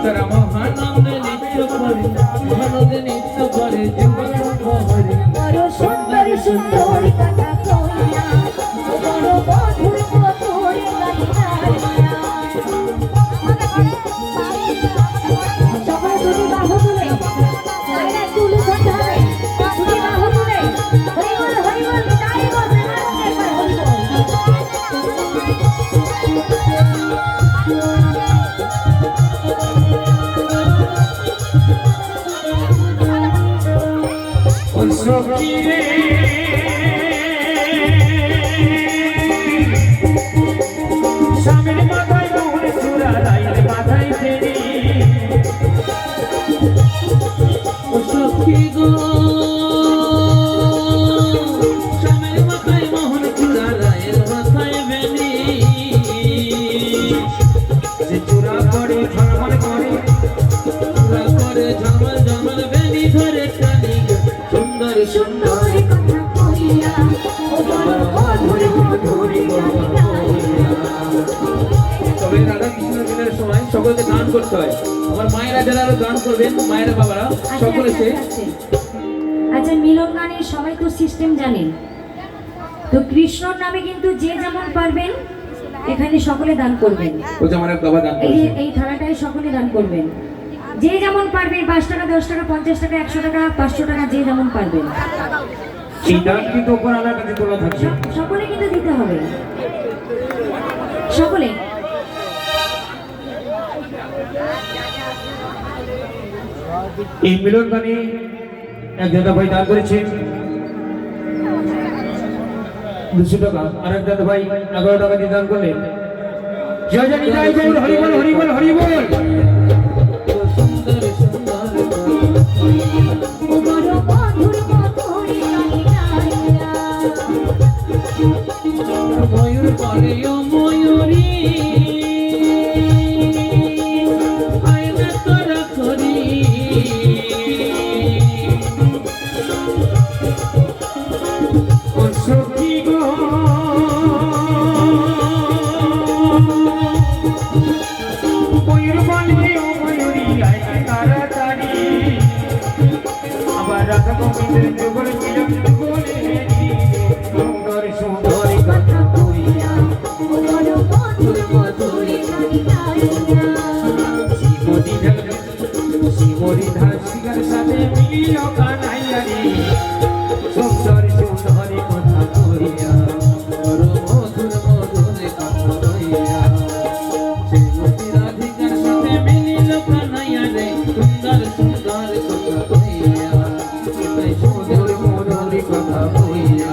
তারা মহানন্দ নৃত্য করে মহানন্দ নৃত্য করে জীবন হরি বড় সুন্দর সুন্দর কথা কইয়া বড় মধুর মধুর গাইয়া সকলে দুটি বাহু তুলে মায়েরা তুলে ধরতে হবে দুটি বাহু তুলে হরি বল তাই বলতে একবার হরি বল সখীরে স্বামীর মাথায় মোহন চূড়া রাইলে মাথায় ফেরি ও সখী গো স্বামীর মাথায় মোহন চূড়া রাইলে মাথায় ফেরি যে চূড়া করে ঝলমল করে চূড়া করে ঝলমল ঝলমল বেনি ধরে টানি সুন্দর সুন্দর কথা কইয়া বড় মধুর মধুর গাইয়া তবে রাধা কৃষ্ণ দিনের সময় সকলকে গান করতে হয়। আমার মায়েরা যারা গান করবেন মায়েরা বাবারা সকলে সে আচ্ছা মিলন গানের সবাই তো সিস্টেম জানেন তো কৃষ্ণর নামে কিন্তু যে যেমন পারবেন এখানে সকলে দান করবেন ওই যে আমার এক বাবা গান এই করছে এই থালাটায় সকলে দান করবেন যে যেমন পারবেন 5 টাকা 10 টাকা 50 টাকা 100 টাকা 500 টাকা যে যেমন পারবেন এই গান কিন্তু ওপর আলার কাছে তোলা থাকছে সকলে কিন্তু দিতে হবে সকলে এই মিলন গানে এক দাদা ভাই দান করেছে 200 টাকা আর এক দাদা ভাই 11 টাকা দিয়ে দান করলেন জয় জয় নিতাই গৌর হরি বল হরি বল হরি বল বড় মধুর মধুর গাইয়া ময়ূর করে ও ময়ূরী আয়না তোরা করি ও সখী গো ময়ূর বলে ও ময়ূরী আয়না তাড়াতাড়ি আবার রাধা গোবিন্দের যুগল মিলন বলে সুন্দর সুন্দর কথা কইয়া বড় মধুর মধুর গাইয়া শিবরি ধার শিকার সাথে মিলিল কানাইয়া রে সুন্দর সুন্দর কথা কইয়া বড় মধুর মধুর কথা কইয়া শিবরি রাধিকার সাথে মিলিল কানাইয়া রে সুন্দর সুন্দর কথা কইয়া সুন্দর মধুর কথা কইয়া